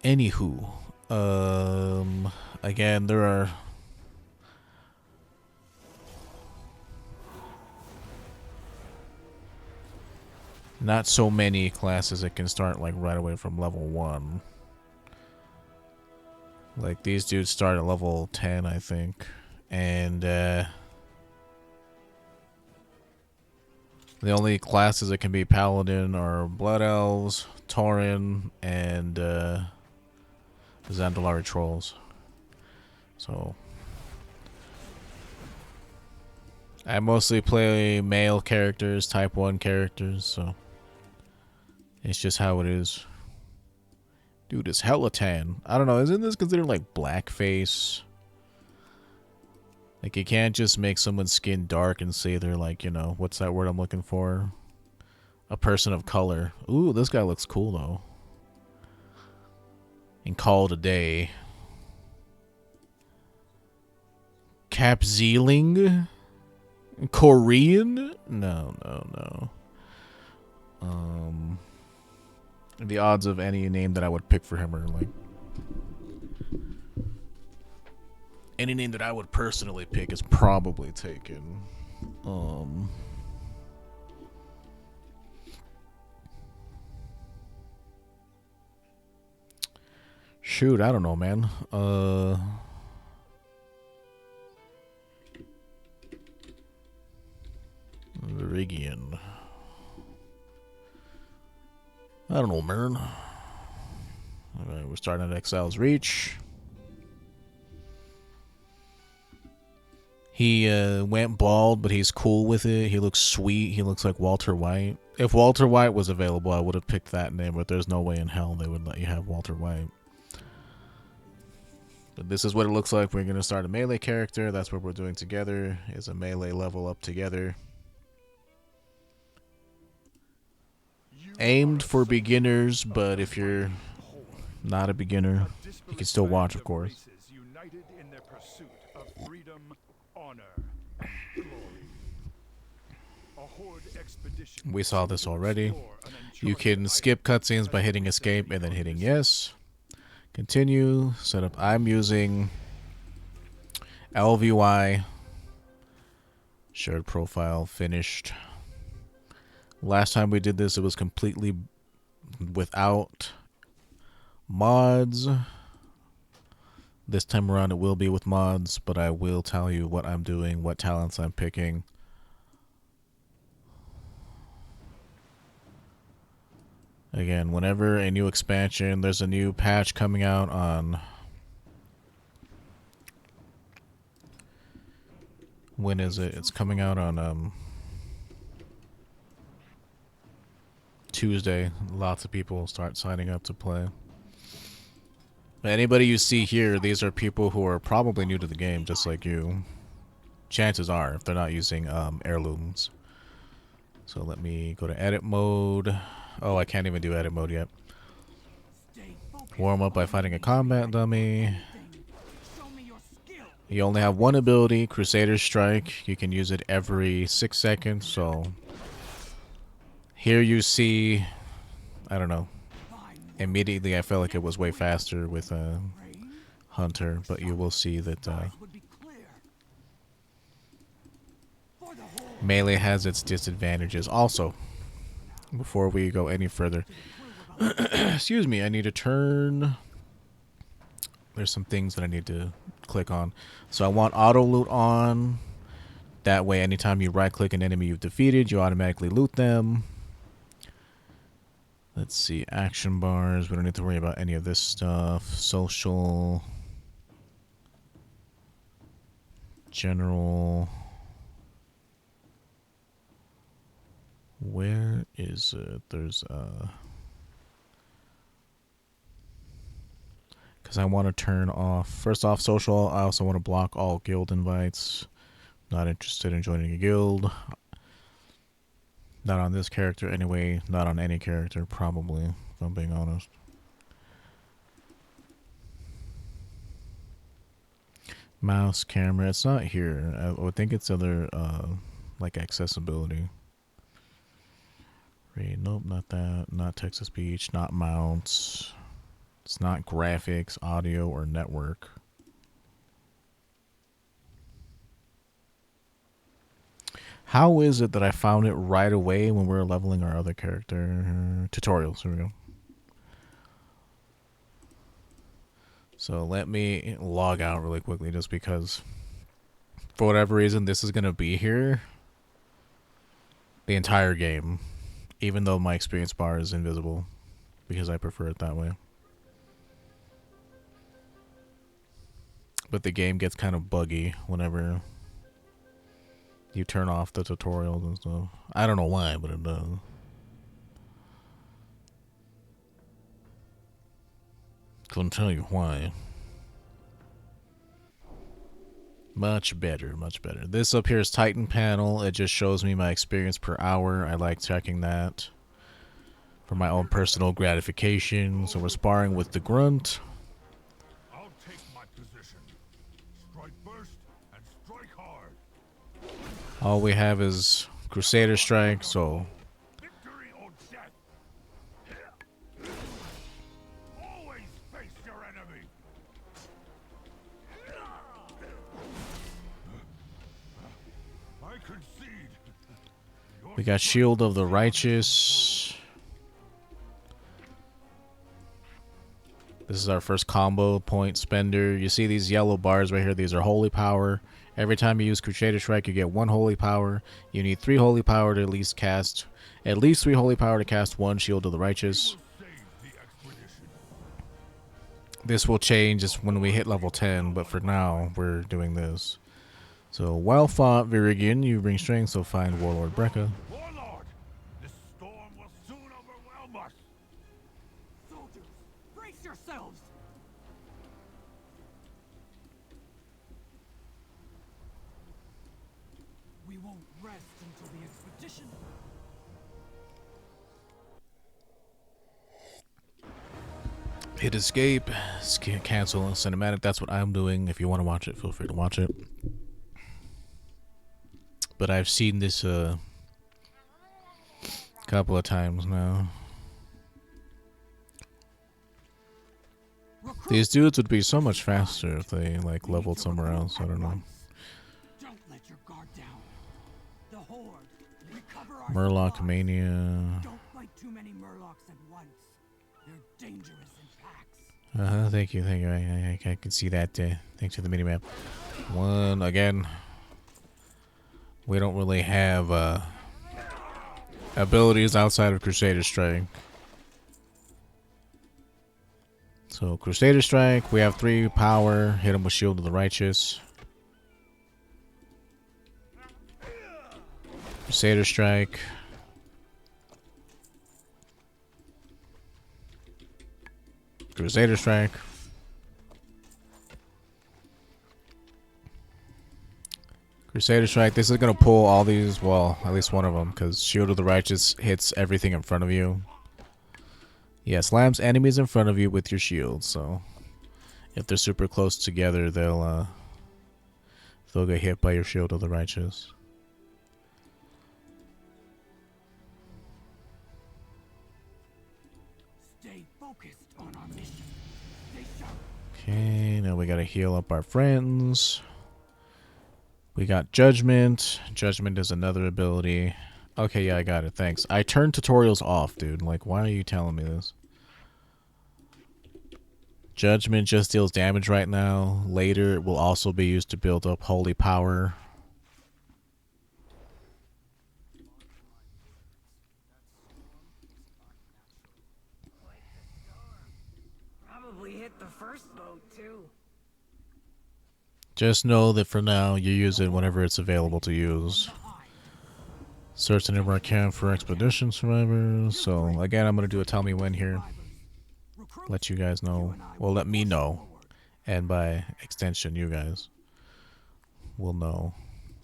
Anywho, again, there are not so many classes that can start like right away from level 1. Like these dudes start at level 10, I think. And the only classes that can be Paladin are Blood Elves, Tauren, and Zandalari Trolls. So I mostly play male characters, type 1 characters, so it's just how it is. Dude, it's hella tan. I don't know, isn't this considered like blackface? Like you can't just make someone's skin dark and say they're like, you know, what's that word I'm looking for? A person of color. Ooh, this guy looks cool though. And call it a day. Cap Zealing? Korean? No, no, no. The odds of any name that I would pick for him are like any name that I would personally pick is probably taken. Shoot, I don't know, man. Virigian. I don't know, man. Alright, we're starting at Exile's Reach. He went bald, but he's cool with it. He looks sweet. He looks like Walter White. If Walter White was available, I would have picked that name, but there's no way in hell they would let you have Walter White. But this is what it looks like. We're going to start a melee character. That's what we're doing together, is a melee level up together. Aimed for beginners, but if you're not a beginner, you can still watch, of course. We saw this already. You can skip cutscenes by hitting escape and then hitting yes. Continue. Setup. I'm using LVY. Shared profile. Finished. Last time we did this, it was completely without mods. This time around, it will be with mods, but I will tell you what I'm doing, what talents I'm picking. Again, whenever a new expansion, there's a new patch coming out on... When is it? It's coming out on Tuesday. Lots of people start signing up to play. Anybody you see here, these are people who are probably new to the game, just like you. Chances are, if they're not using heirlooms. So let me go to edit mode. Oh, I can't even do edit mode yet. Warm up by fighting a combat dummy. You only have one ability, Crusader Strike. You can use it every 6 seconds, so... Here you see... I don't know. Immediately I felt like it was way faster with Hunter, but you will see that melee has its disadvantages. Also, before we go any further, excuse me, I need to turn... There's some things that I need to click on. So I want auto loot on. That way, anytime you right click an enemy you've defeated, you automatically loot them. Let's see, action bars. We don't need to worry about any of this stuff. Social. General. Where is it? There's because I want to turn off, first off, social. I also want to block all guild invites. Not interested in joining a guild. Not on this character anyway. Not on any character, probably, if I'm being honest. Mouse, camera. It's not here. I would think it's other, like accessibility. Nope, not that. Not text to speech. Not mounts. It's It's not graphics, audio, or network. How is it that I found it right away when we were leveling our other character? Tutorials, here we go. So let me log out really quickly just because for whatever reason this is going to be here the entire game, even though my experience bar is invisible, because I prefer it that way. But the game gets kind of buggy whenever you turn off the tutorials and stuff. I don't know why, but it does. Couldn't tell you why. Much better, much better. This up here is Titan panel. It just shows me my experience per hour. I like checking that for my own personal gratification. So we're sparring with the Grunt. I'll take my position. Strike first and strike hard. All we have is Crusader Strike, so Victory or death. Always face your enemy. I concede. we got Shield of the Righteous. This is our first combo point spender. You see these yellow bars right here. These are holy power. Every time you use Crusader Strike, you get 1 holy power. You need 3 holy power to at least 3 holy power to cast 1 Shield of the Righteous. This will change just when we hit level 10, but for now, we're doing this. So, well fought, Virigian. You bring strength, so find Warlord Brekka. Warlord, this storm will soon overwhelm us. Soldiers, brace yourselves! We won't rest until the expedition. Hit escape, cancel cinematic. That's what I'm doing. If you want to watch it, feel free to watch it. But I've seen this a couple of times now. These dudes would be so much faster if they like leveled somewhere else. I don't know. Don't let your guard down. The Horde. Recover our Murloc supplies. Mania. Don't fight too many Murlocs at once. They're dangerous in packs. Thank you. I can see that. Thanks for the minimap. One again. We don't really have abilities outside of Crusader Strike. So Crusader Strike, we have 3 power. Hit him with Shield of the Righteous. Crusader Strike. Crusader Strike. Crusader Strike. This is going to pull all these, well, at least one of them, because Shield of the Righteous hits everything in front of you. Yeah, slams enemies in front of you with your shield, so if they're super close together, they'll get hit by your Shield of the Righteous. Stay focused on our mission. Stay sharp. Okay, now we got to heal up our friends. We got Judgment. Judgment is another ability. Okay, yeah, I got it. Thanks. I turned tutorials off, dude. Like, why are you telling me this? Judgment just deals damage right now. Later, it will also be used to build up holy power. Probably hit the first boat too. Just know that for now, you use it whenever it's available to use. Search the nearby camp for expedition survivors. So, again, I'm going to do a tell me when here. Let you guys know. Well, let me know. And by extension, you guys will know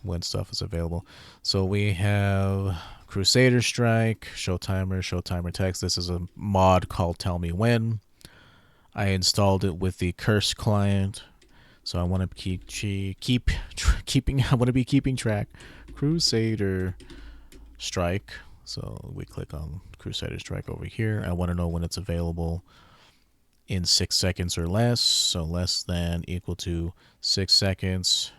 when stuff is available. So we have Crusader Strike, show timer text. This is a mod called Tell Me When. I installed it with the Curse client. So I want to be keeping track. Crusader Strike. So we click on Crusader Strike over here. I want to know when it's available. in 6 seconds or less. So less than equal to 6 seconds.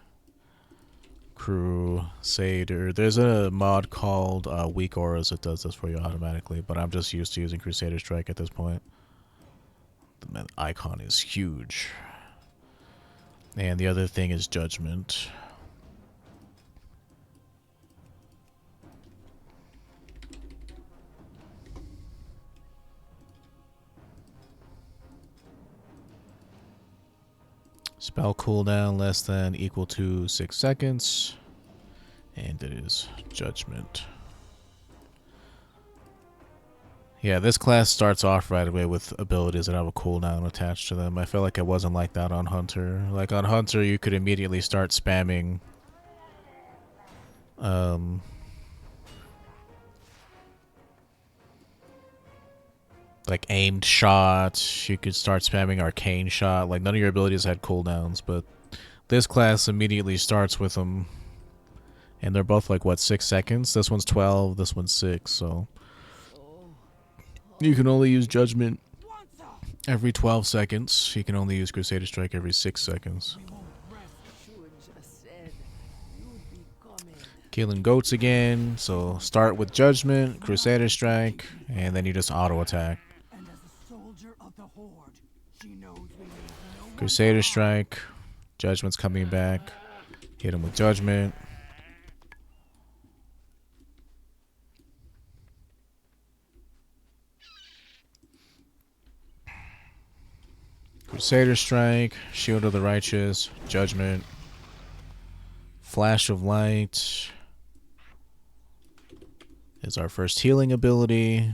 Crusader. There's a mod called Weak Auras that does this for you automatically, but I'm just used to using Crusader Strike at this point. The icon is huge. And the other thing is Judgment. Spell cooldown less than equal to 6 seconds. And it is Judgment. Yeah, this class starts off right away with abilities that have a cooldown attached to them. I feel like it wasn't like that on Hunter. Like on Hunter, you could immediately start spamming like aimed shot. You could start spamming arcane shot. Like none of your abilities had cooldowns, but this class immediately starts with them. And they're both like what, 6 seconds? This one's 12, this one's 6, so you can only use Judgment every 12 seconds. You can only use Crusader Strike every 6 seconds. Killing goats again, so start with Judgment, Crusader Strike, and then you just auto attack. Crusader Strike, Judgment's coming back, hit him with Judgment. Crusader Strike, Shield of the Righteous, Judgment, Flash of Light is our first healing ability.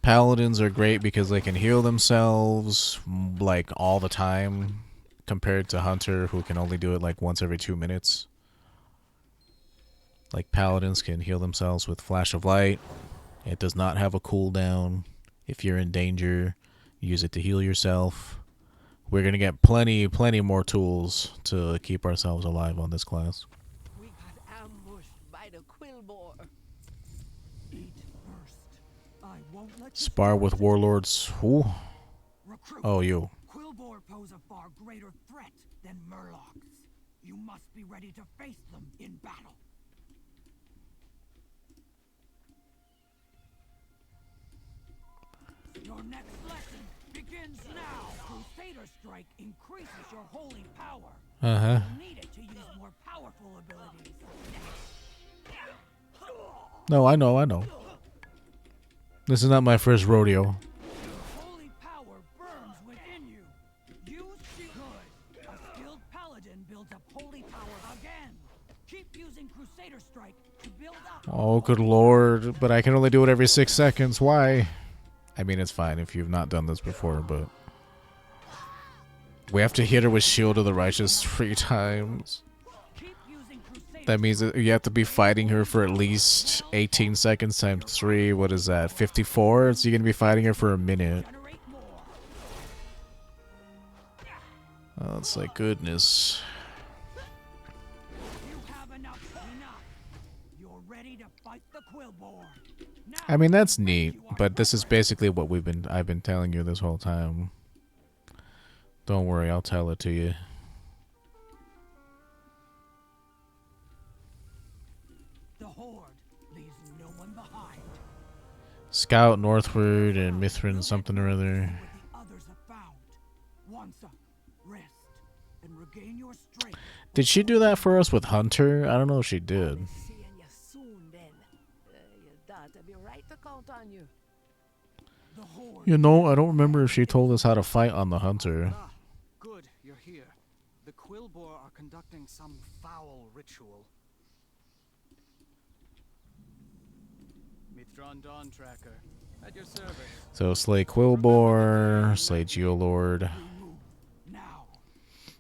Paladins are great because they can heal themselves like all the time compared to Hunter who can only do it like once every 2 minutes. Like Paladins can heal themselves with Flash of Light. It does not have a cooldown. If you're in danger, use it to heal yourself. We're going to get plenty more tools to keep ourselves alive on this class. We got ambushed by the Quillbore. Eat first. I won't let you Spar with warlords. Who? recruit. Oh, you. Quillbore pose a far greater threat than Murlocs. You must be ready to face them in battle. Your next lesson begins now. Crusader Strike increases your holy power. Uh-huh. You need it to use more powerful abilities. No, I know. This is not my first rodeo. Holy power burns within you. Use good. A skilled paladin builds up holy power again. Keep using Crusader Strike to build up. Oh, good lord. But I can only do it every 6 seconds. Why? I mean, it's fine if you've not done this before, but we have to hit her with Shield of the Righteous 3 times. Keep using Crusader. That means that you have to be fighting her for at least 18 seconds times 3. What is that? 54? So you're going to be fighting her for a minute. Generate more. Oh, it's like goodness. You have enough. You're ready to fight the Quillbore. Now, I mean, that's neat, but this is basically what I've been telling you this whole time. Don't worry, I'll tell it to you. the Horde leaves no one behind. Scout northward and Mithrin something or other. What the others have found. Once up, rest, and regain your strength. Did she do that for us with Hunter? I don't know if she did. Seeing you soon then. Your daughter be right to count on you. The Horde. You know, I don't remember if she told us how to fight on the Hunter. Ah, good, you're here. The Quillbore are conducting some foul ritual. Mithron Dawn Tracker, at your service. So slay Quillbore, slay Geolord. Now,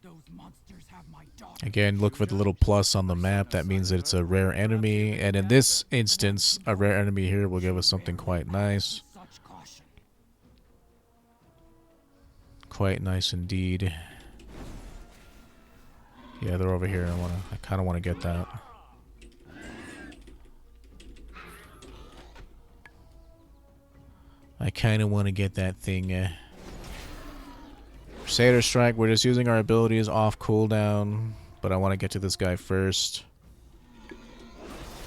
those monsters have my daughter. Again, look for the little plus on the map. That means that it's a rare enemy. And in this instance, a rare enemy here will give us something quite nice. Such caution. Quite nice indeed. Yeah, they're over here. I kind of want to get that. I kind of want to get that thing. Crusader Strike, we're just using our abilities off cooldown, but I want to get to this guy first.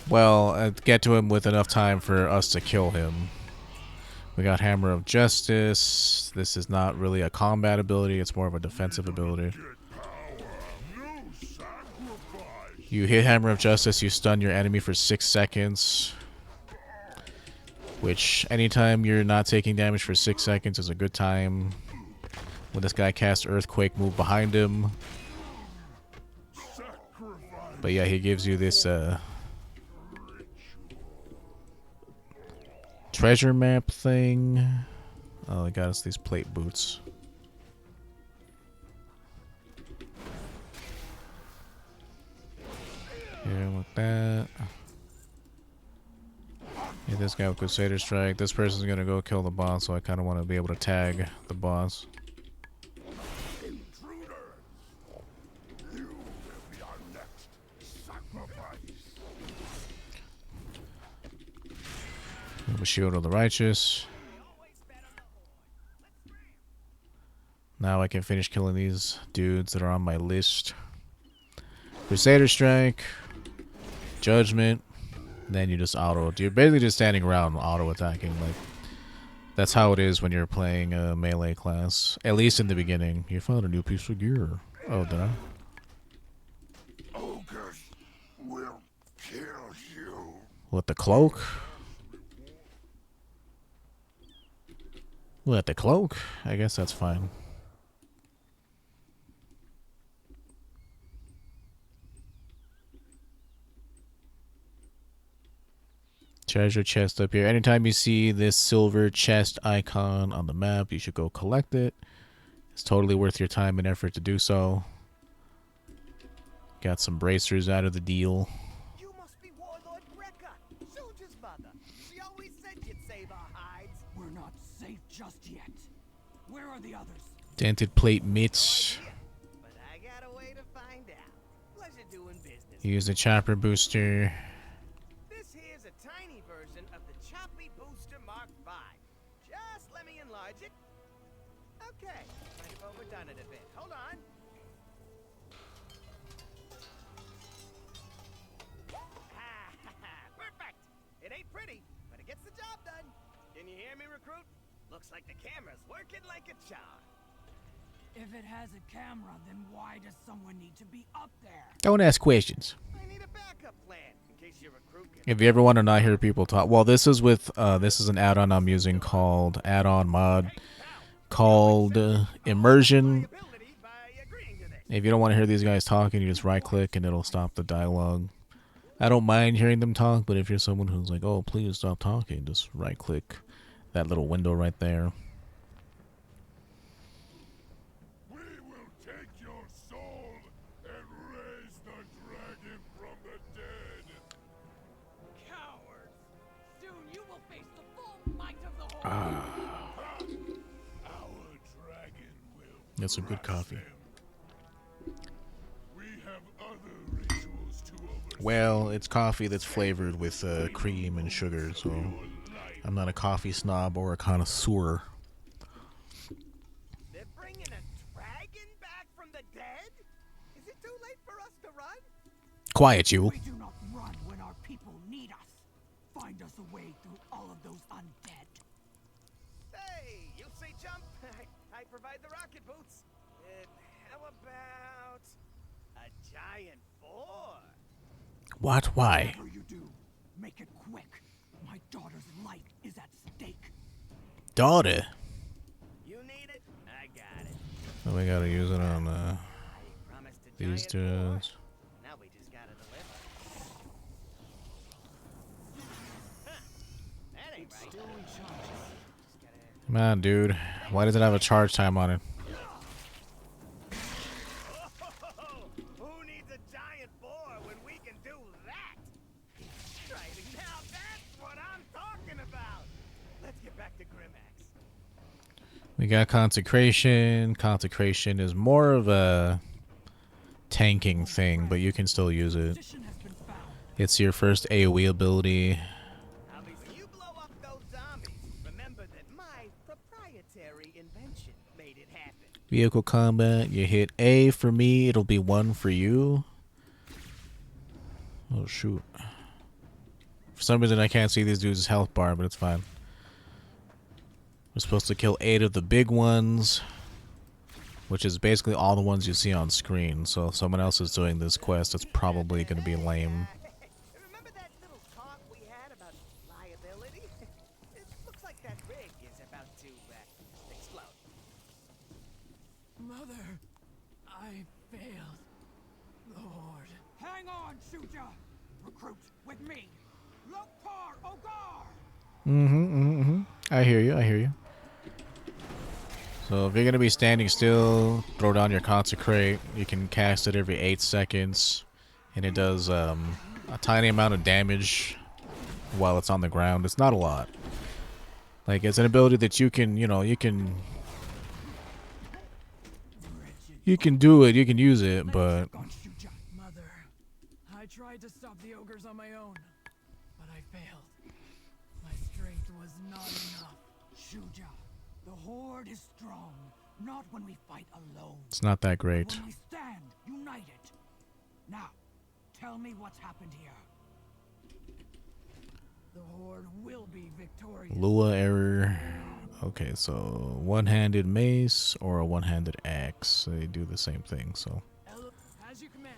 Well, get to him with enough time for us to kill him. We got Hammer of Justice. This is not really a combat ability, it's more of a defensive ability. You hit Hammer of Justice, you stun your enemy for 6 seconds. Which, anytime you're not taking damage for 6 seconds is a good time. When this guy casts Earthquake, move behind him. But yeah, he gives you this treasure map thing. Oh, he got us these plate boots. Here with that. Hit this guy with Crusader Strike. This person's gonna go kill the boss, so I kind of want to be able to tag the boss. A Shield of the Righteous. Now I can finish killing these dudes that are on my list. Crusader Strike, Judgment, then you just auto. You're basically just standing around auto attacking. Like that's how it is when you're playing a melee class. At least in the beginning. You found a new piece of gear. Oh, did I? Ogres will kill you. What, the cloak? What, the cloak? I guess that's fine. Treasure chest up here. Anytime you see this silver chest icon on the map, you should go collect it. It's totally worth your time and effort to do so. Got some bracers out of the deal. You must be Warlord Brekka, Soldier's mother. She always said you'd save our hides. We're not safe just yet. Where are the others? Dented plate mitts. But I got a way to find out. Pleasure doing business. Use the chopper booster. This here's a tiny version of the Choppy Booster Mark V. Just let me enlarge it. Okay, might have overdone it a bit. Hold on. Perfect! It ain't pretty, but it gets the job done. Can you hear me, recruit? Looks like the camera's working like a charm. If it has a camera, then why does someone need to be up there? Don't ask questions. I need a backup plan in case your recruit gets If you ever want to not hear people talk, well, this is with this is an add-on I'm using called add-on mod called Immersion. ability by agreeing to this. If you don't want to hear these guys talking, you just right-click and it'll stop the dialogue. I don't mind hearing them talk, but if you're someone who's like, "Oh, please stop talking," just right-click that little window right there. We will take your soul and raise the dragon from the dead. Cowards! Soon you will face the full might of the Horde. Our dragon will. Get some good coffee. We have other rituals to oversee. Well, it's coffee that's flavored with cream and sugar, so I'm not a coffee snob or a connoisseur. They're bringing a dragon back from the dead? Is it too late for us to run? Quiet, you. We do not run when our people need us. Find us a way through all of those undead. Hey, you say jump? I provide the rocket boots. How about a giant boar? What? Why? Whatever you do, make it quick. My daughter's life is at stake. Daughter. You need it? I got it. So we gotta use it on Promised a these giant boar. dudes. Now we just gotta deliver. Huh. That ain't right. Still in charge. Just gotta... Come on, dude. Why does it have a charge time on it? Who needs a giant boar when we can do that? Right, now that's what I'm talking about. Let's get back to Grimax. We got Consecration. Consecration is more of a tanking thing, but you can still use it. Position has been found. It's your first AoE ability. Now before you blow up those zombies, remember that My proprietary invention made it happen. Vehicle combat, you hit A for me, it'll be 1 for you. Oh shoot. For some reason I can't see these dudes' health bar, but it's fine. We're supposed to kill 8 of the big ones, which is basically all the ones you see on screen. So if someone else is doing this quest, it's probably going to be lame. Remember that little talk we had about liability? It looks like that rig is about to explode. Mother, I failed. Lord. Hang on, Shuja. Recruit with me. Lokar Ogar. I hear you, I hear you. So if you're going to be standing still, throw down your Consecrate. You can cast it every 8 seconds. And it does a tiny amount of damage while it's on the ground. It's not a lot. Like, it's an ability that you can, you know, you can do it, you can use it, but Mother, I tried to stop the ogres on my own, but I failed. My strength was not enough. Shuja, the Horde is strong, not when we fight alone. it's not that but great. when we stand united. Now, tell me what's happened here. The Horde will be victorious. Lua error. Okay, so one-handed mace or a one-handed axe. They do the same thing, so. As you command.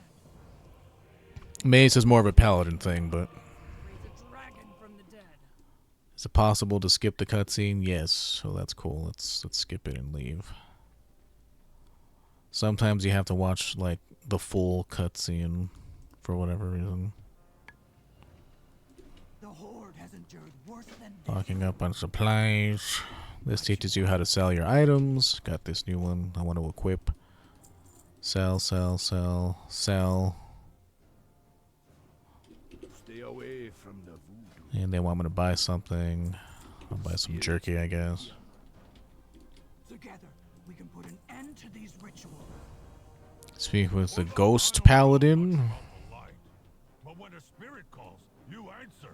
Mace is more of a paladin thing, but Raise a dragon from the dead. is it possible to skip the cutscene? Yes, so that's cool. Let's skip it and leave. Sometimes you have to watch like the full cutscene for whatever reason. The Horde has endured worse than death. Locking up on supplies. This teaches you how to sell your items. Got this new one I want to equip. Sell, sell, sell, sell. Stay away from the voodoo. And they want me to buy something. I'll buy some jerky, I guess. Together, we can put an end to these rituals. Speak with the ghost paladin. But when a spirit calls, you answer.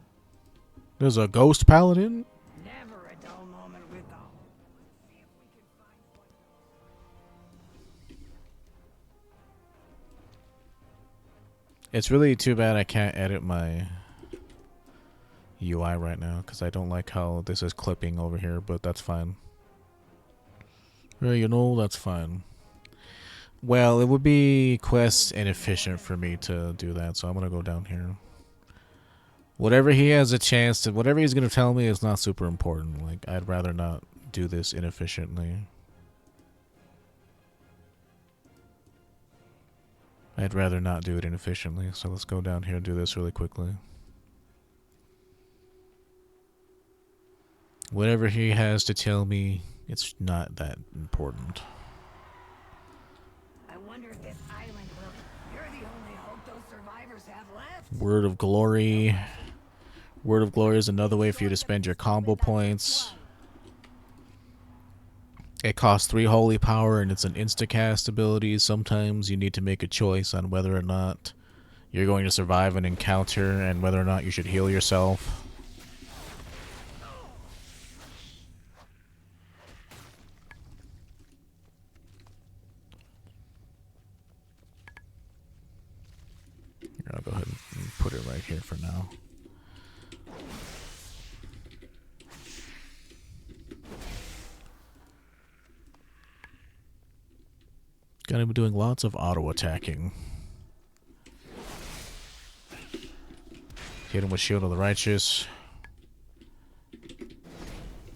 There's a ghost paladin? Never a dull moment with them. It's really too bad I can't edit my UI right now, because I don't like how this is clipping over here, but that's fine. Yeah, you know, that's fine. Well, it would be quest inefficient for me to do that, so I'm going to go down here. Whatever he has a chance to, whatever he's going to tell me is not super important. Like, I'd rather not do this inefficiently. I'd rather not do it inefficiently, so let's go down here and do this really quickly. Whatever he has to tell me, it's not that important. I wonder if this island will. You're the only hope those survivors have left. Word of Glory. Word of Glory is another way for you to spend your combo points. It costs 3 holy power and it's an insta-cast ability. Sometimes you need to make a choice on whether or not you're going to survive an encounter and whether or not you should heal yourself. Here, I'll go ahead and put it right here for now. Gonna be doing lots of auto attacking. Hit him with Shield of the Righteous.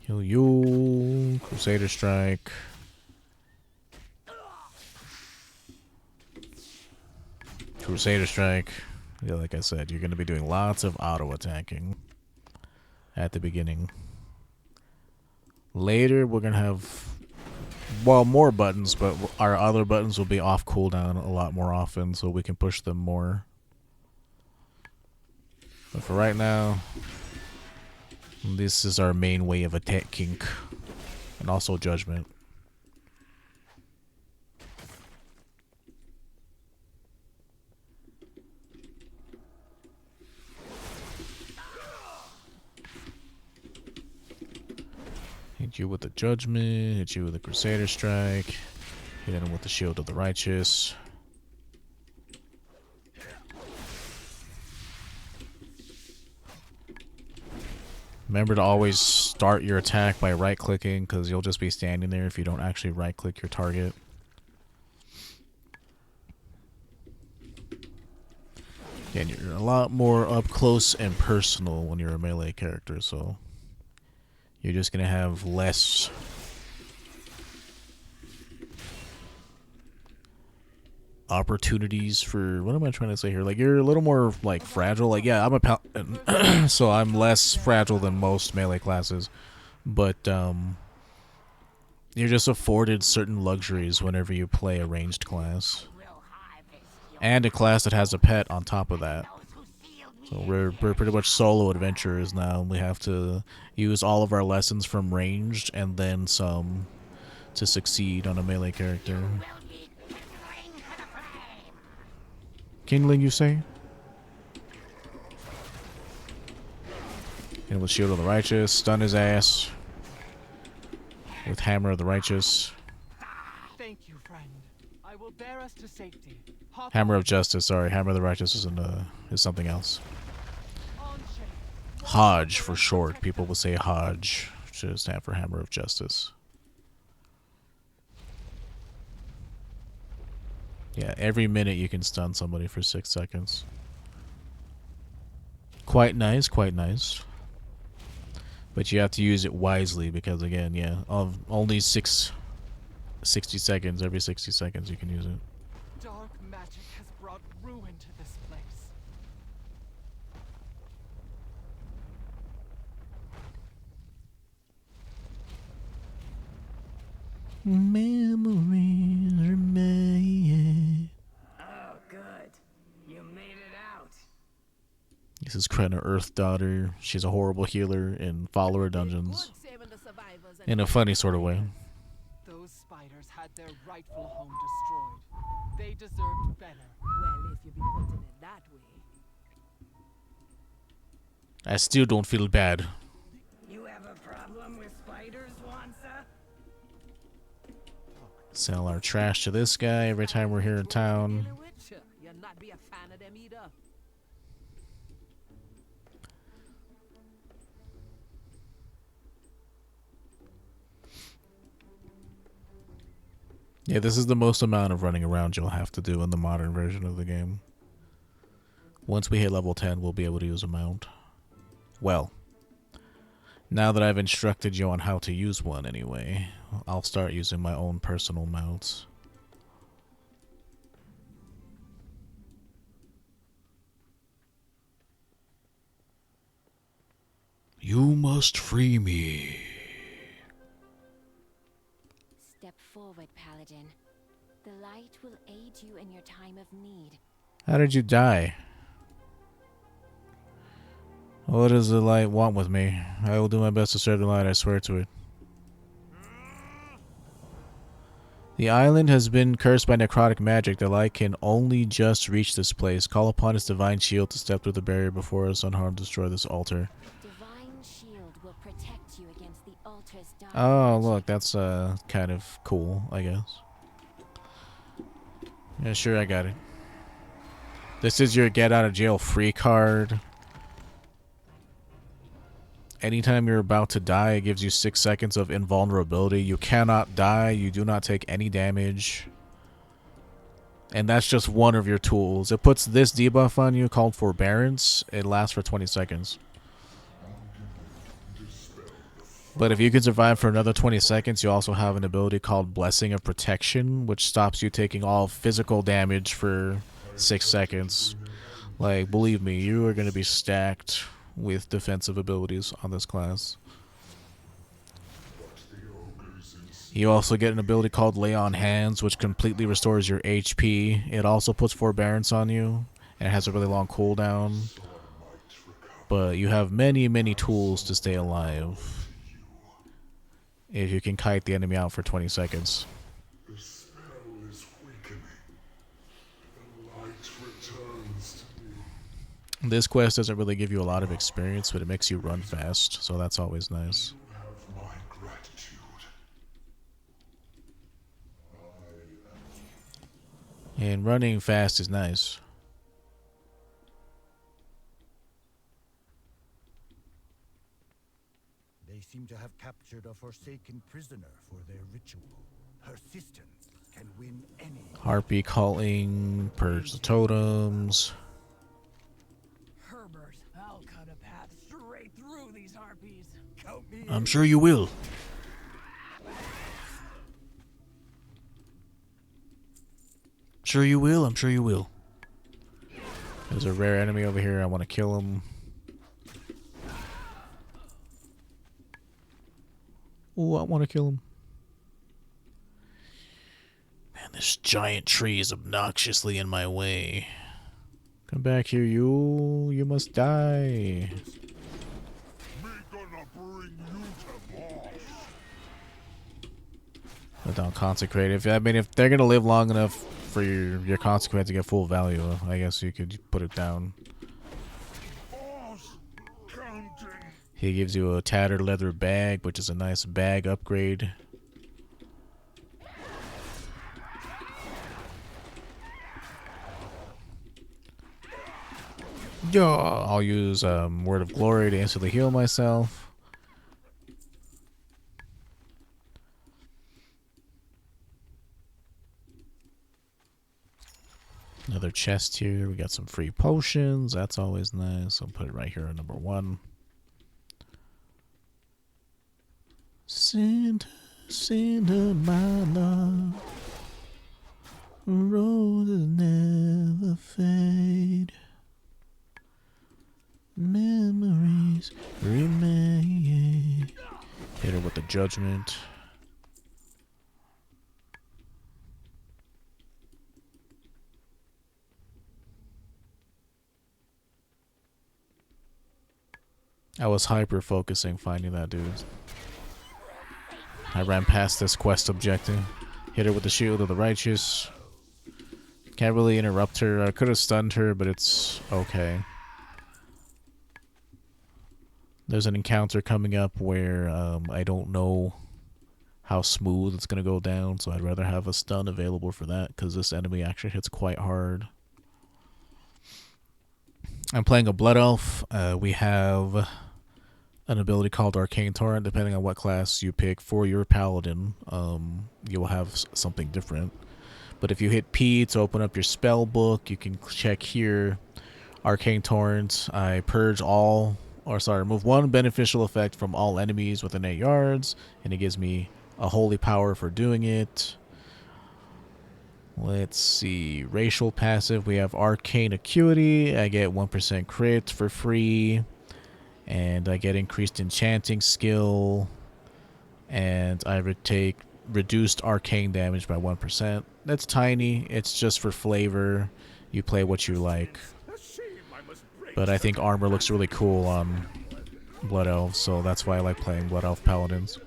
Kill you. Crusader Strike. Crusader Strike. Yeah, like I said, you're gonna be doing lots of auto attacking at the beginning. Later, we're gonna have, well, more buttons, but our other buttons will be off cooldown a lot more often, so we can push them more. But for right now, this is our main way of attacking, and also Judgment. Hit you with the Judgment, hit you with the Crusader Strike, hit him with the Shield of the Righteous. Remember to always start your attack by right-clicking, because you'll just be standing there if you don't actually right-click your target. And you're a lot more up close and personal when you're a melee character, so you're just going to have less opportunities for, what am I trying to say here? Like, you're a little more, like, fragile. Like, yeah, I'm a paladin, so I'm less fragile than most melee classes, but you're just afforded certain luxuries whenever you play a ranged class. And a class that has a pet on top of that. So we're pretty much solo adventurers now. We have to use all of our lessons from ranged and then some to succeed on a melee character. Kindling, you say? And with Shield of the Righteous, stun his ass. With Hammer of the Righteous. Thank you, friend. I will bear us to safety. Hammer of Justice, sorry. Hammer of the Righteous is something else. Hodge for short. People will say Hodge. Should stand for Hammer of Justice. Yeah, every minute you can stun somebody for 6 seconds. Quite nice, quite nice. But you have to use it wisely because, again, yeah, of only 60 seconds, every 60 seconds you can use it. Dark magic has brought ruin to this place. Memories remain. Oh, good. You made it out. This is Krenna, Earth Daughter. She's a horrible healer in follower dungeons. In a funny sort of way. Those spiders had their rightful home destroyed. They deserved better. Well, if you be putting it that way. I still don't feel bad. You have a problem with spiders, Wansa? Sell our trash to this guy every time we're here in town. Sure, you'll not be a fan of them either. Yeah, this is the most amount of running around you'll have to do in the modern version of the game. Once we hit level 10, we'll be able to use a mount. Well, now that I've instructed you on how to use one anyway, I'll start using my own personal mounts. You must free me. Step forward, Paladin. The light will aid you in your time of need. How did you die? What does the light want with me? I will do my best to serve the light, I swear to it. The island has been cursed by necrotic magic. The light can only just reach this place. Call upon its divine shield to step through the barrier before us unharmed. Destroy this altar. Divine shield will protect you against the altar's dark Oh, magic. look, that's kind of cool, I guess. Yeah, sure, I got it. This is your get out of jail free card. Anytime you're about to die, it gives you 6 seconds of invulnerability. You cannot die. You do not take any damage. And that's just one of your tools. It puts this debuff on you called Forbearance. It lasts for 20 seconds. But if you can survive for another 20 seconds, you also have an ability called Blessing of Protection, which stops you taking all physical damage for 6 seconds. Like, believe me, you are going to be stacked with defensive abilities on this class. You also get an ability called Lay on Hands, which completely restores your HP. It also puts Forbearance on you, and it has a really long cooldown. But you have many, many tools to stay alive if you can kite the enemy out for 20 seconds. The spell is weakening. The light returns to me. This quest doesn't really give you a lot of experience, but it makes you run fast, so that's always nice. You have my And running fast is nice. They seem to have captured a forsaken prisoner for their ritual. Persistence can win any. Harpy calling, purge the totems. Herbert, I'll cut a path straight through these harpies. Count me I'm sure you will. Sure you will, I'm sure you will. There's a rare enemy over here, I want to kill him. Oh, I want to kill him. Man, this giant tree is obnoxiously in my way. Come back here, you. You must die. Me gonna bring you to boss. Let down consecrate. If they're gonna live long enough for your consecrate to get full value, I guess you could put it down. Boss, counting. He gives you a tattered leather bag, which is a nice bag upgrade. Yeah, I'll use Word of Glory to instantly heal myself. Another chest here. We got some free potions. That's always nice. I'll put it right here at number 1. Santa, Santa, my love. Roses never fade. Memories remain. Hit her with the judgment. I was hyper focusing finding that dude. I ran past this quest objective. Hit her with the shield of the righteous. Can't really interrupt her. I could have stunned her, but it's okay. There's an encounter coming up where I don't know how smooth it's going to go down, so I'd rather have a stun available for that, because this enemy actually hits quite hard. I'm playing a Blood Elf. We have an ability called Arcane Torrent. Depending on what class you pick for your Paladin, you'll have something different. But if you hit P to open up your spell book, you can check here, Arcane Torrent. I purge remove one beneficial effect from all enemies within 8 yards, and it gives me a holy power for doing it. Let's see, racial passive, we have Arcane Acuity. I get 1% crit for free, and I get increased enchanting skill, and I take reduced arcane damage by 1%. That's tiny, it's just for flavor. You play what you like. But I think armor looks really cool on Blood Elves, so that's why I like playing Blood Elf Paladins.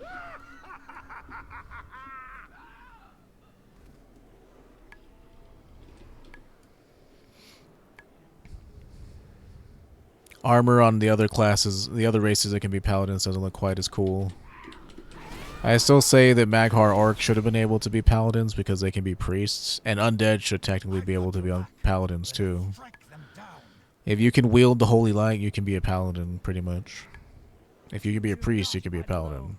Armor on the other classes, the other races that can be Paladins, doesn't look quite as cool. I still say that Maghar Orc should have been able to be Paladins because they can be priests, and Undead should technically be able to be on Paladins too. If you can wield the Holy Light, you can be a Paladin, pretty much. If you can be a priest, you can be a Paladin.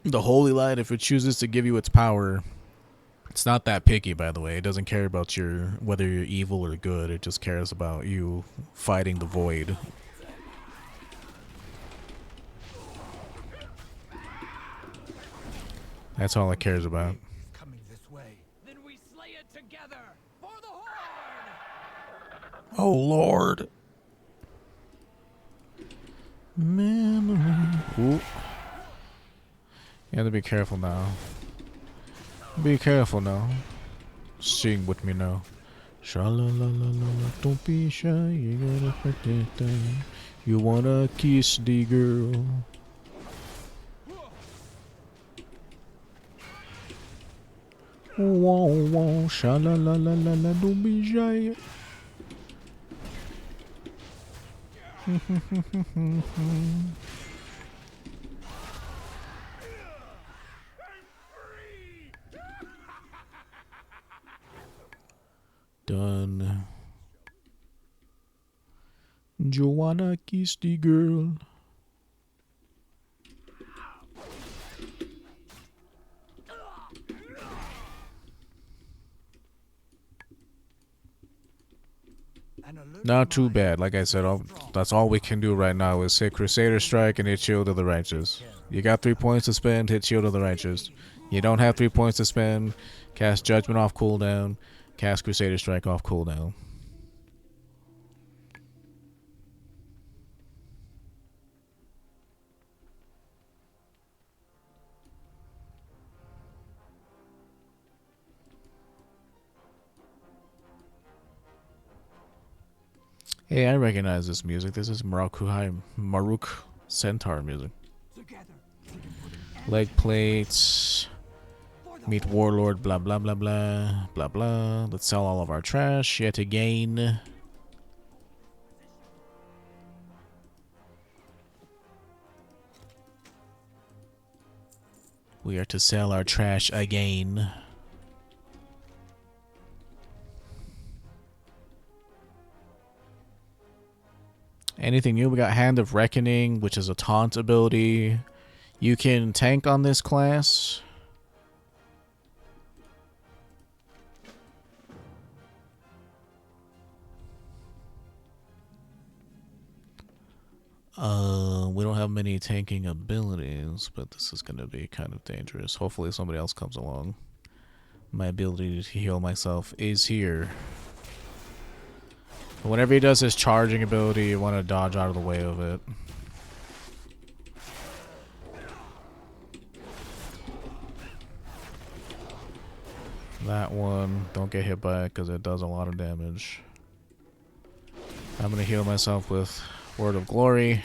The Holy Light, if it chooses to give you its power, it's not that picky, by the way. It doesn't care about whether you're evil or good. It just cares about you fighting the void. That's all it cares about. coming this way. Then we slay it together for the Horde! Oh, Lord. Memory. Ooh. You have to be careful now. Be careful now. Sing with me now. Sha-la-la-la-la-la, don't be shy, you gotta put it down. You wanna kiss the girl. Wow, wow, sha-la-la-la-la-la, don't be shy. Done. Joanna kissed the girl. Not too bad. Like I said, that's all we can do right now is hit Crusader Strike and hit Shield of the Righteous. You got 3 points to spend, hit Shield of the Righteous. You don't have 3 points to spend, cast Judgment off cooldown, cast Crusader Strike off cooldown. Hey, I recognize this music. This is Maruk Centaur music. Leg plates. Meet Warlord, blah, blah, blah, blah, blah, blah. Let's sell all of our trash yet again. We are to sell our trash again. Anything new? We got Hand of Reckoning, which is a taunt ability. You can tank on this class. We don't have many tanking abilities, but this is going to be kind of dangerous. Hopefully somebody else comes along. My ability to heal myself is here. But whenever he does his charging ability, you want to dodge out of the way of it. That one, don't get hit by it because it does a lot of damage. I'm going to heal myself with Word of Glory.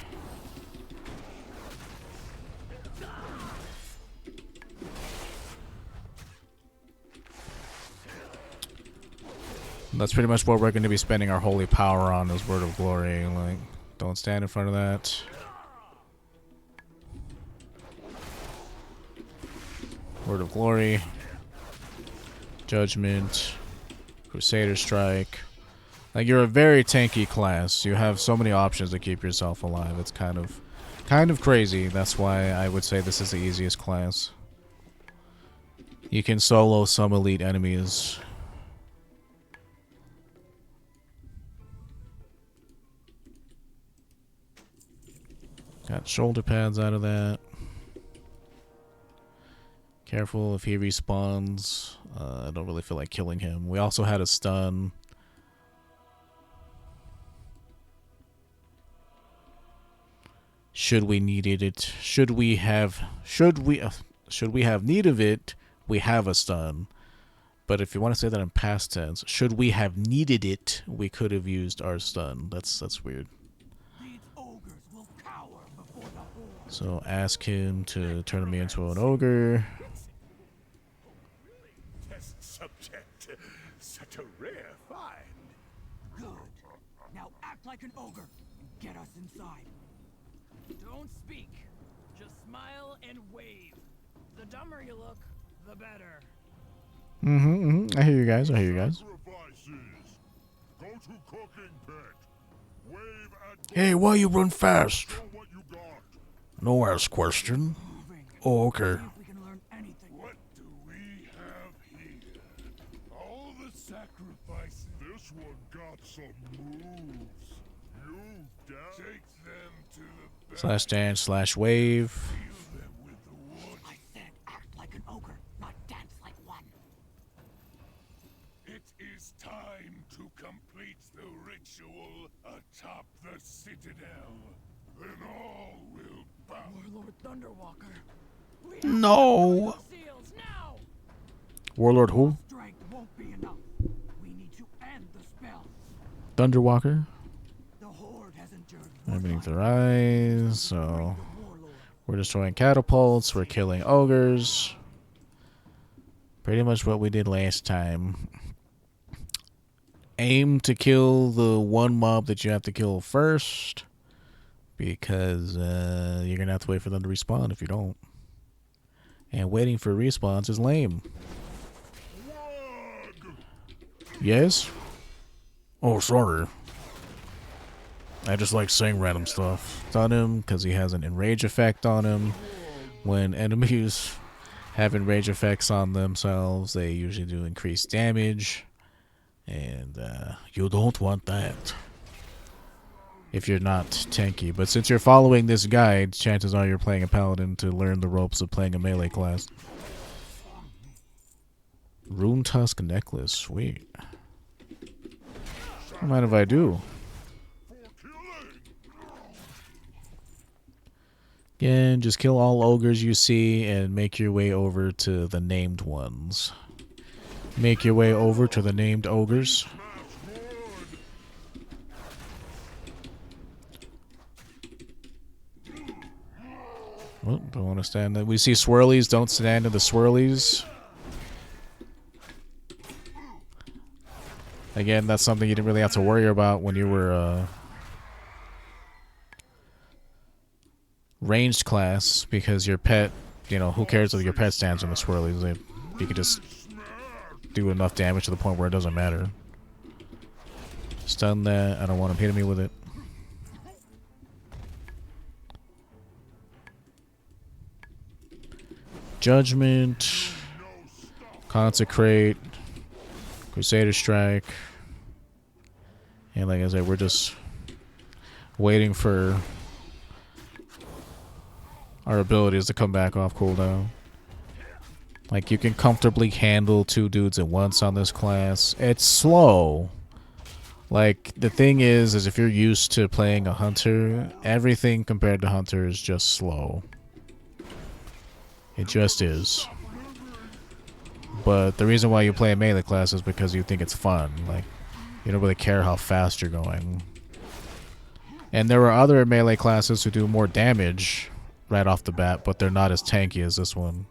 That's pretty much what we're going to be spending our holy power on is Word of Glory. Like, don't stand in front of that. Word of Glory. Judgment. Crusader Strike. Like, you're a very tanky class. You have so many options to keep yourself alive. It's kind of crazy. That's why I would say this is the easiest class. You can solo some elite enemies. Got shoulder pads out of that. Careful if he respawns. I don't really feel like killing him. We also had a stun. Should we needed it? Should we have need of it? We have a stun. But if you want to say that in past tense, should we have needed it? We could have used our stun. That's weird. So ask him to turn me into an ogre. Test subject. Such a rare find. Good. Now act like an ogre and get us inside. Don't speak. Just smile and wave. The dumber you look, the better. I hear you guys. I hear you guys. Sacrifices. Go to cooking pit. Wave at Hey, why you run fast? Show what you got. No ask question. Oh, okay. We can learn anything. What do we have here? All the sacrifices. This one got some moves. You dare take them to the back. /dance/wave. Heal them with the wood. I said act like an ogre, not dance like one. It is time to complete the ritual atop the citadel. Then all will bow. Warlord Thunderwalker. No. Seals now. Warlord who? Strength won't be enough. We need to end the spell. Thunderwalker. The Horde has endured. Beneath their eyes. So we're destroying catapults. We're killing ogres. Pretty much what we did last time. Aim to kill the one mob that you have to kill first. Because you're going to have to wait for them to respawn if you don't. And waiting for respawns is lame. Yes? Oh, sorry. I just like saying random stuff. It's on him because he has an enrage effect on him. When enemies have enrage effects on themselves, they usually do increased damage. And you don't want that if you're not tanky. But since you're following this guide, chances are you're playing a paladin to learn the ropes of playing a melee class. Rune Tusk necklace, sweet. Don't mind if I do. Again, just kill all ogres you see and make your way over to the named ones. Make your way over to the named ogres. Oh, don't want to stand there. We see swirlies, don't stand in the swirlies. Again, that's something you didn't really have to worry about when you were ranged class, because your pet, you know, who cares if your pet stands in the swirlies? You could just do enough damage to the point where it doesn't matter. Stun that. I don't want him hitting me with it. Judgment. Consecrate. Crusader Strike. And like I said, we're just waiting for our abilities to come back off cooldown. Like, you can comfortably handle 2 dudes at once on this class. It's slow. Like, the thing is if you're used to playing a hunter, everything compared to hunter is just slow. It just is. But the reason why you play a melee class is because you think it's fun. Like, you don't really care how fast you're going. And there are other melee classes who do more damage right off the bat, but they're not as tanky as this one.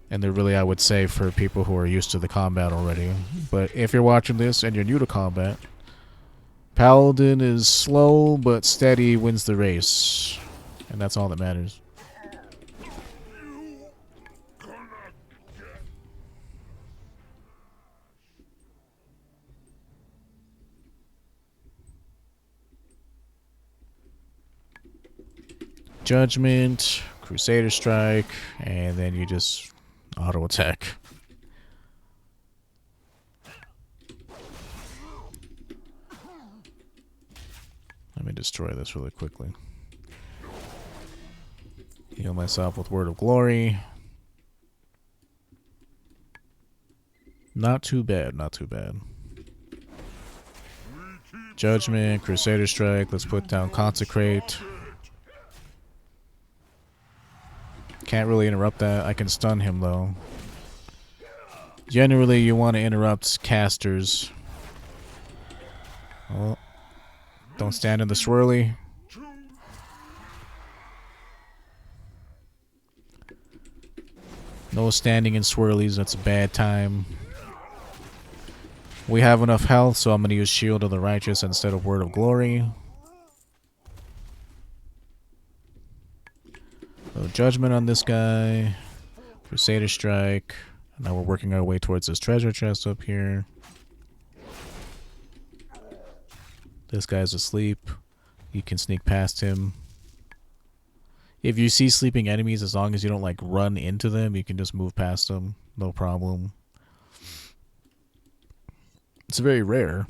And they're really, I would say, for people who are used to the combat already. But if you're watching this and you're new to combat, Paladin is slow but steady, wins the race. And that's all that matters. Judgment, Crusader Strike, and then you just auto attack. Let me destroy this really quickly. Heal myself with Word of Glory. Not too bad, not too bad. Judgment, Crusader Strike, let's put down Consecrate. Can't really interrupt that. I can stun him though. Generally, you want to interrupt casters. Oh. Don't stand in the swirly. No standing in swirlies, that's a bad time. We have enough health, so I'm going to use Shield of the Righteous instead of Word of Glory. So Judgment on this guy. Crusader Strike. Now we're working our way towards this treasure chest up here. This guy's asleep. You can sneak past him. If you see sleeping enemies, as long as you don't like run into them, you can just move past them. No problem. It's very rare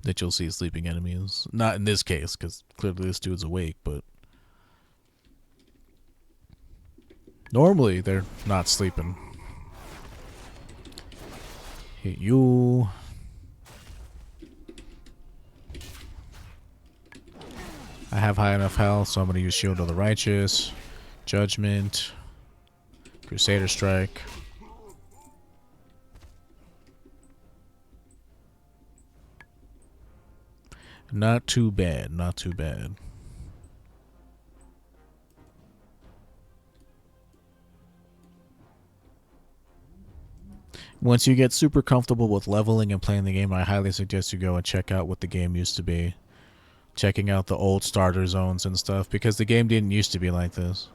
that you'll see sleeping enemies. Not in this case, because clearly this dude's awake, but normally they're not sleeping. Hit you. I have high enough health, so I'm going to use Shield of the Righteous, Judgment, Crusader Strike. Not too bad, not too bad. Once you get super comfortable with leveling and playing the game, I highly suggest you go and check out what the game used to be. checking out the old starter zones and stuff, because the game didn't used to be like this.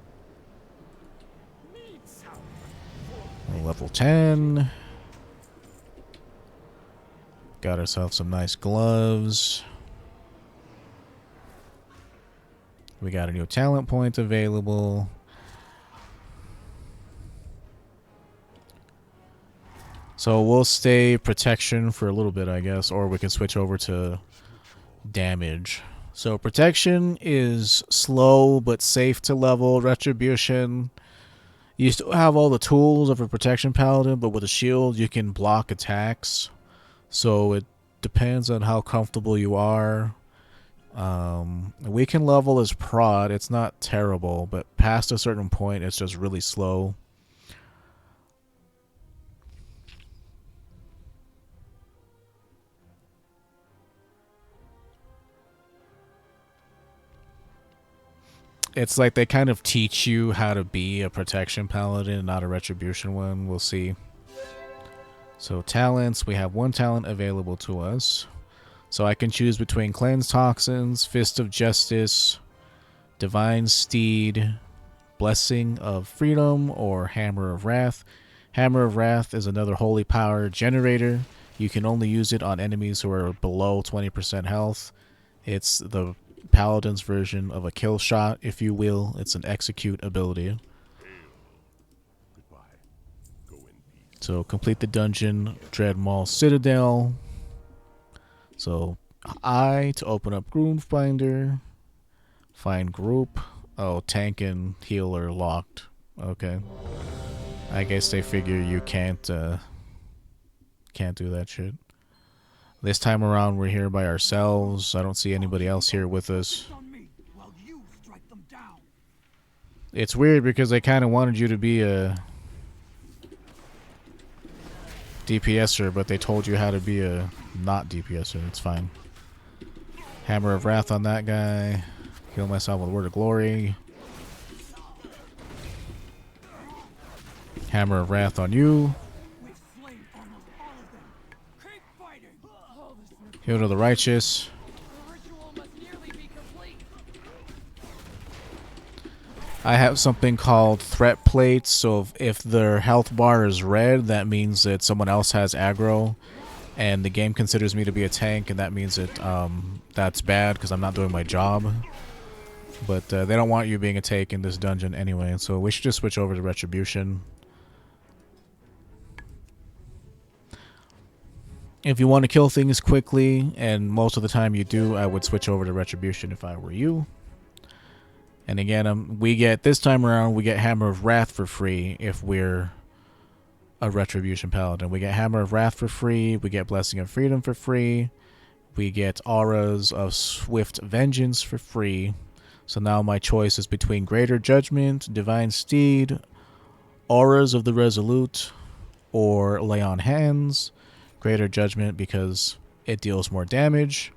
Level 10. Got ourselves some nice gloves. We got a new talent point available. So we'll stay protection for a little bit, I guess, or we can switch over to damage. So protection is slow but safe to level. Retribution, you still have all the tools of a protection paladin, but with a shield you can block attacks. So it depends on how comfortable you are. We can level as prod. It's not terrible, but past a certain point it's just really slow. It's like they kind of teach you how to be a protection paladin, not a retribution one. We'll see. So talents, we have one talent available to us. So I can choose between Cleanse Toxins, Fist of Justice, Divine Steed, Blessing of Freedom, or Hammer of Wrath. Hammer of Wrath is another holy power generator. You can only use it on enemies who are below 20% health. It's the Paladin's version of a kill shot, if you will. It's an execute ability. So complete the dungeon, Dreadmaw Citadel. So I to open up Groomfinder. Find group. Oh, tank and healer locked. Okay. I guess they figure you can't do that shit. This time around we're here by ourselves. I don't see anybody else here with us. It's weird because they kind of wanted you to be a DPSer, but they told you how to be a not DPSer. It's fine. Hammer of Wrath on that guy. Heal myself with Word of Glory. Hammer of Wrath on you. Heal to the righteous. I have something called threat plates, so if their health bar is red, that means that someone else has aggro, and the game considers me to be a tank, and that means that that's bad because I'm not doing my job. But they don't want you being a tank in this dungeon anyway, so we should just switch over to Retribution. If you want to kill things quickly, and most of the time you do, I would switch over to Retribution if I were you. And again, we get, this time around, we get Hammer of Wrath for free if we're a Retribution Paladin. We get Hammer of Wrath for free, we get Blessing of Freedom for free, we get Auras of Swift Vengeance for free. So now my choice is between Greater Judgment, Divine Steed, Auras of the Resolute, or Lay on Hands. Greater Judgment because it deals more damage.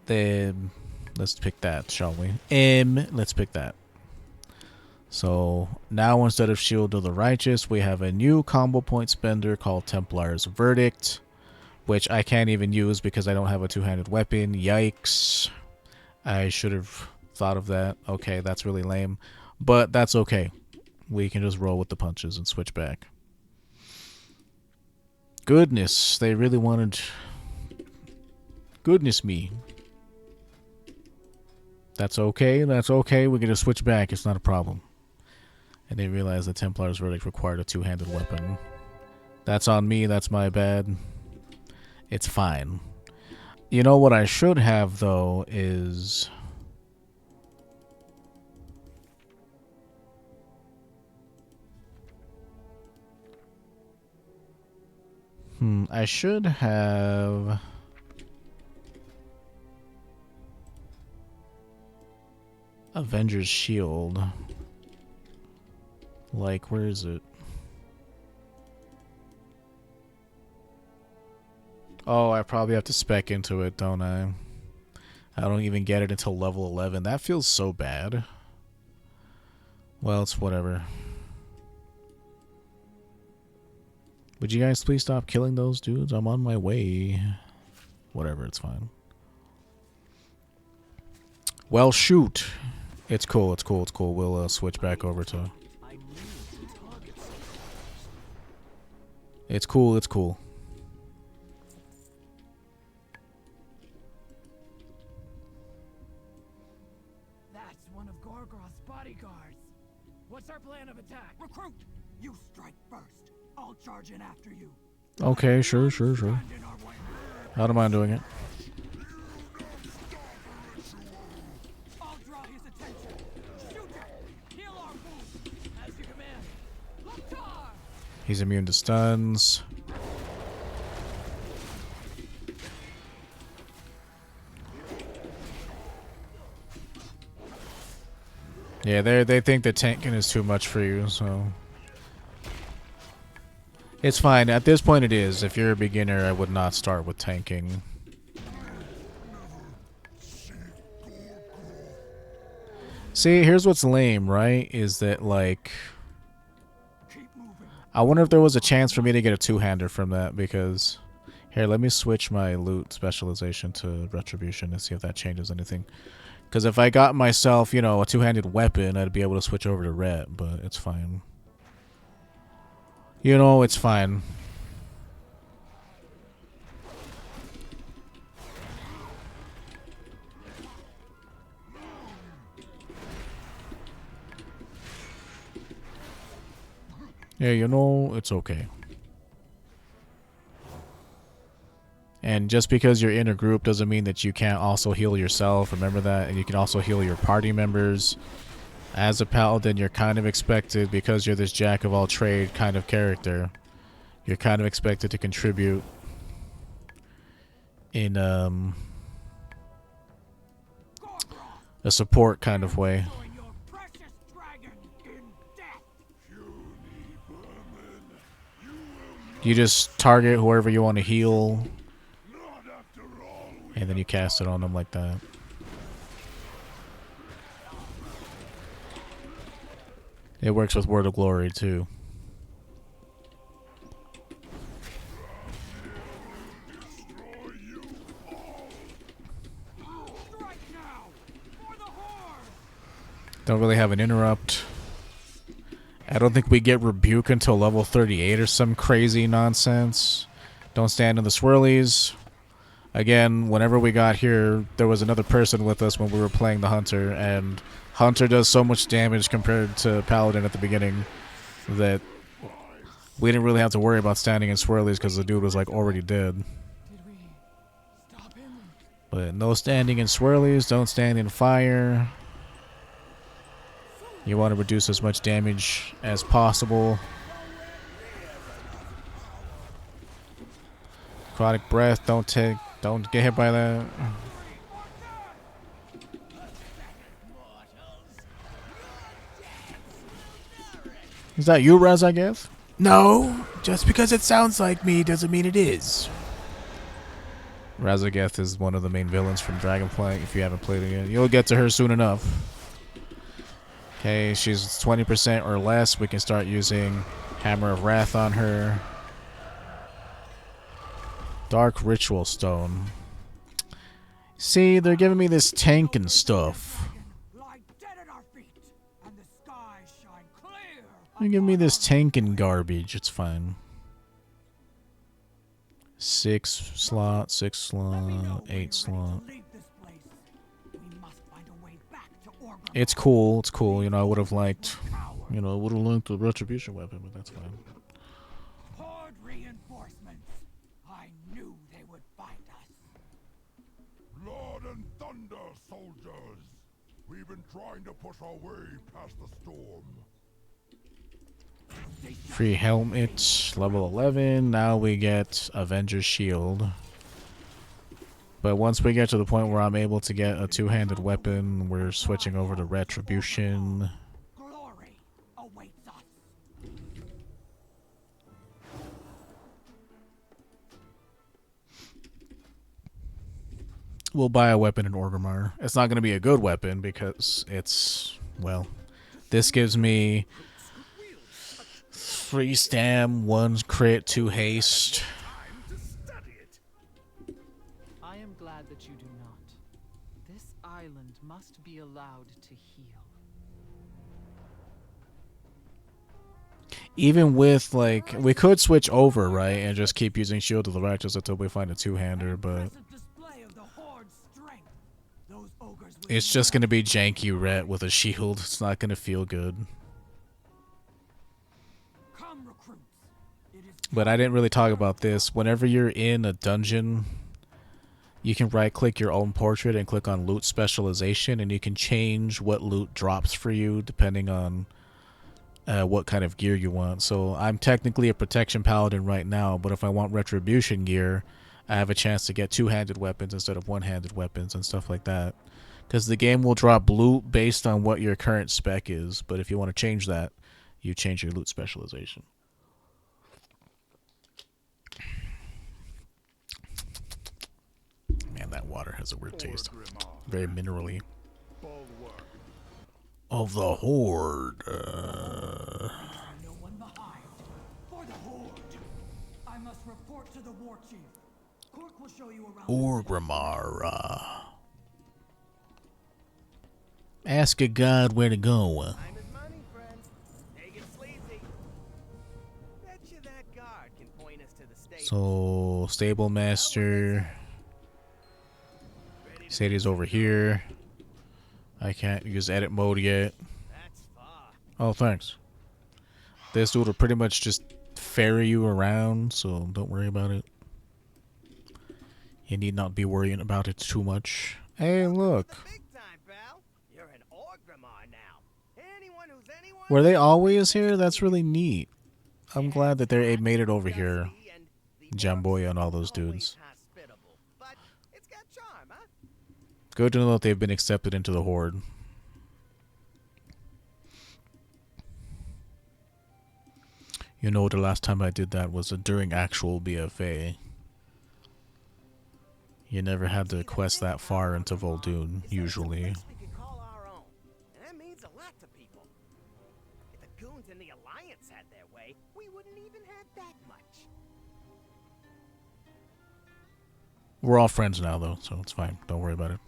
Then let's pick that, shall we? Let's pick that. So now instead of Shield of the Righteous, we have a new combo point spender called Templar's Verdict, which I can't even use because I don't have a two-handed weapon. Yikes. I should have thought of that. Okay, that's really lame. But that's okay. We can just roll with the punches and switch back. Goodness, they really wanted... Goodness me. That's okay, that's okay. We can just switch back, it's not a problem. I didn't realize the Templar's Verdict required a two-handed weapon. That's on me, that's my bad. It's fine. You know what I should have, though, is... I should have... Avenger's Shield. Like, where is it? Oh, I probably have to spec into it, don't I? I don't even get it until level 11. That feels so bad. Well, it's whatever. Would you guys please stop killing those dudes? I'm on my way. Whatever, it's fine. Well, shoot. It's cool. It's cool. It's cool. We'll switch back over to. It's cool. It's cool. That's one of Gorgroth's bodyguards. What's our plan of attack? Recruit! You strike first. I'll charge in after you. Okay, sure. I don't mind doing it. I'll draw his attention. Shoot it! Heal our wounds! As you command. Loktar! He's immune to stuns. Yeah, they think that tanking is too much for you, so it's fine. At this point it is. If you're a beginner, I would not start with tanking. See, here's what's lame, right? Is that, like, I wonder if there was a chance for me to get a two-hander from that, because here, let me switch my loot specialization to Retribution and see if that changes anything. Because if I got myself, you know, a two-handed weapon, I'd be able to switch over to Ret, but it's fine. You know, it's fine. Yeah, you know, it's okay. And just because you're in a group doesn't mean that you can't also heal yourself. Remember that. And you can also heal your party members. As a paladin, you're kind of expected, because you're this jack of all trade kind of character, you're kind of expected to contribute in a support kind of way. You just target whoever you want to heal, and then you cast it on them like that. It works with Word of Glory too. Don't really have an interrupt. I don't think we get Rebuke until level 38 or some crazy nonsense. Don't stand in the swirlies. Again, whenever we got here, there was another person with us when we were playing the Hunter, and Hunter does so much damage compared to Paladin at the beginning that we didn't really have to worry about standing in swirlies because the dude was like already dead. Did we stop him? But no standing in swirlies, don't stand in fire. You want to reduce as much damage as possible. Aquatic breath, don't get hit by that. Is that you, Raz, I guess? No, just because it sounds like me doesn't mean it is. Razageth is one of the main villains from Dragonflight. If you haven't played it yet, you'll get to her soon enough. Okay, she's 20% or less. We can start using Hammer of Wrath on her. Dark Ritual Stone. See, they're giving me this tank and stuff. They're giving me this tank and garbage. It's fine. 6 slot, 6 slot, 8 slot. It's cool. It's cool. You know, I would have liked, you know, I would have liked the Retribution weapon, but that's fine. Horde reinforcements. I knew they would find us. Blood and thunder, soldiers! We've been trying to push our way past the storm. Free helmet, level 11. Now we get Avenger's Shield. But once we get to the point where I'm able to get a two-handed weapon, we're switching over to Retribution. Glory awaits us. We'll buy a weapon in Orgrimmar. It's not going to be a good weapon because it's, well, this gives me 3 stam, 1 crit, 2 haste. I am glad that you do not. This island must be allowed to heal. Even with, like, we could switch over, right, and just keep using Shield of the Righteous until we find a two-hander, but it's just gonna be janky Ret with a shield. It's not gonna feel good. But I didn't really talk about this. Whenever you're in a dungeon, you can right-click your own portrait and click on Loot Specialization, and you can change what loot drops for you depending on what kind of gear you want. So I'm technically a Protection Paladin right now, but if I want Retribution gear, I have a chance to get two-handed weapons instead of one-handed weapons and stuff like that. Because the game will drop loot based on what your current spec is, but if you want to change that, you change your Loot Specialization. Man, that water has a weird taste. Very minerally. Of the Horde. No one behind. For the Horde. I must report to the War Chief. Cork will show you around. Orgrimmar. Ask a god where to go. Time is money, friends. Take it sleazy. Bet you that guard can point us to the stable. So, Stable Master. Sadie's over here. I can't use edit mode yet. That's far. Oh, thanks. This dude will pretty much just ferry you around, so don't worry about it. You need not be worrying about it too much. Hey, look. Big time, pal. You're an Orgrimmar now. Anyone who's anyone. Were they always here? That's really neat. I'm glad that they made it over here. Jamboya and all those dudes. But it's got charm, huh? Good to know that they've been accepted into the Horde. You know, the last time I did that was during actual BFA. You never had to quest that far into Vol'dun, usually. We can call our own. And that means a lot to people. If the goons in the Alliance had their way, we wouldn't even have that much. We're all friends now, though, so it's fine. Don't worry about it.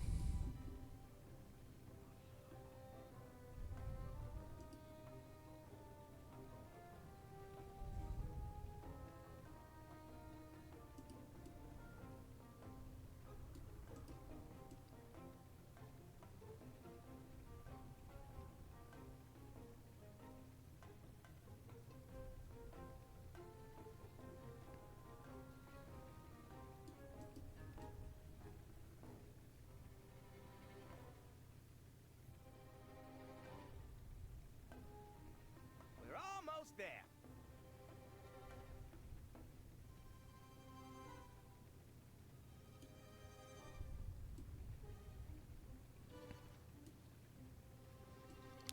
We're almost there.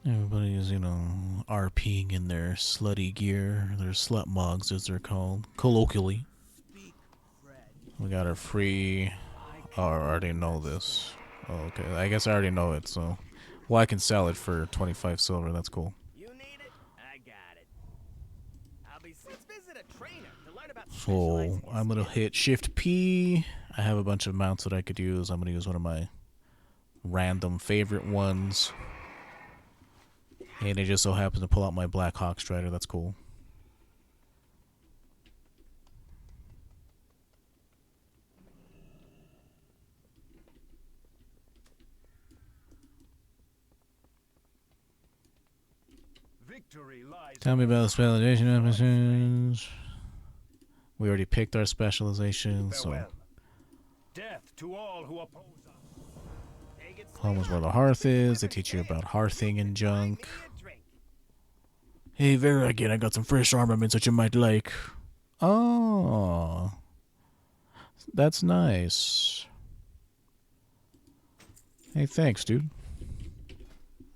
Everybody is, you know, RPing in their slutty gear. Their slut mogs, as they're called, colloquially. We got our free... Oh, I already know this. Oh, okay. I guess I already know it, so... Well, I can sell it for 25 silver. That's cool. You need it? I got it. Let's visit a trainer to learn about So, I'm going to hit Shift P. I have a bunch of mounts that I could use. I'm going to use one of my random favorite ones. And it just so happens to pull out my Black Hawk Strider. That's cool. Victory lies. Tell me about the specialization episodes. We already picked our specialization, so... Farewell. Death to all who oppose us. Take it Home is where the hearth is. They teach you about hearthing and junk. Hey, Veragan, I got some fresh armaments that you might like. Oh, that's nice. Hey, thanks, dude.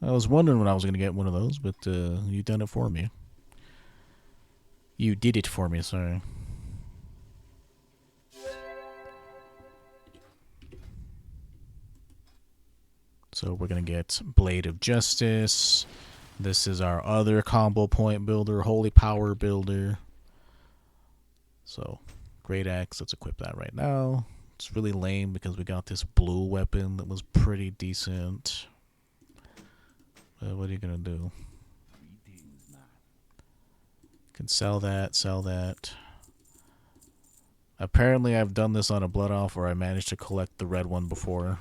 I was wondering when I was going to get one of those, but you done it for me. You did it for me, sorry. So we're going to get Blade of Justice. This is our other combo point builder, Holy Power builder. So, Great Axe, let's equip that right now. It's really lame because we got this blue weapon that was pretty decent. But what are you gonna do? Can sell that, sell that. Apparently I've done this on a blood off where I managed to collect the red one before.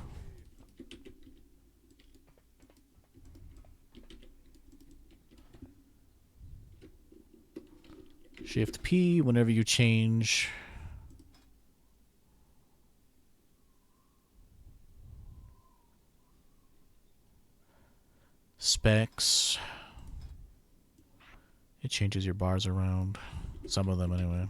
Shift P whenever you change. Specs. It changes your bars around. Some of them anyway.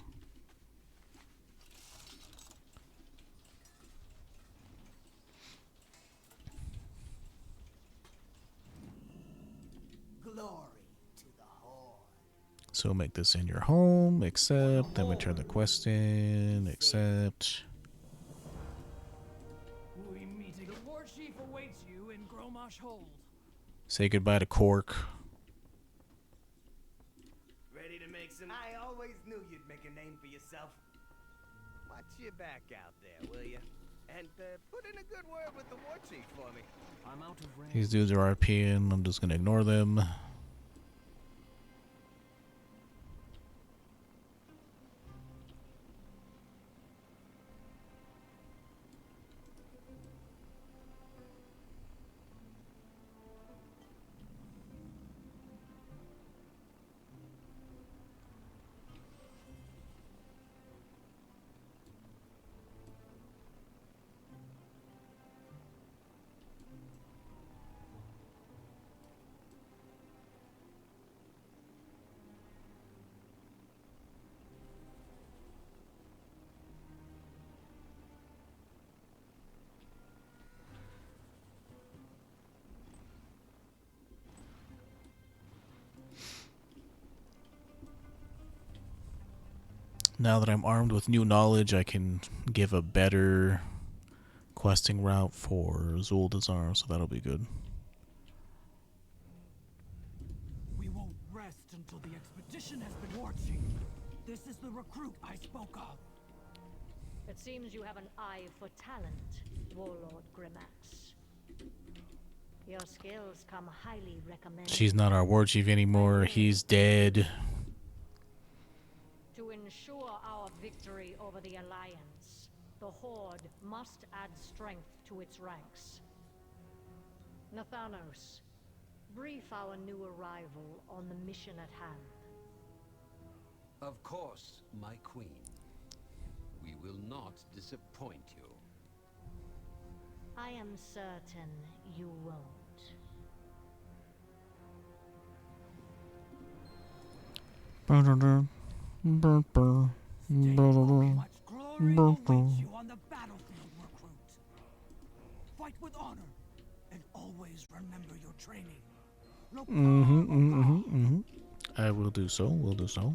So make this in your home, accept, then we turn the quest in, accept. We meeting. The war chief awaits you in Gromash Hold. Say goodbye to Cork. Ready to make some? I always knew you'd make a name for yourself. Watch your back out there, will you? And put in a good word with the war chief for me. I'm out of range. These dudes are RPing, I'm just gonna ignore them. Now that I'm armed with new knowledge, I can give a better questing route for Zuldazar, so that'll be good. We won't rest until the expedition has been watching. This is the recruit I spoke of. It seems you have an eye for talent, Warlord Grimax. Your skills come highly recommended. She's not our war chief anymore, he's dead. To ensure our victory over the Alliance, the Horde must add strength to its ranks. Nathanos, brief our new arrival on the mission at hand. Of course, my queen. We will not disappoint you. I am certain you won't. Much glory awaits you on the battlefield, recruit. Fight with honor, and always remember your training. I will do so, will do so.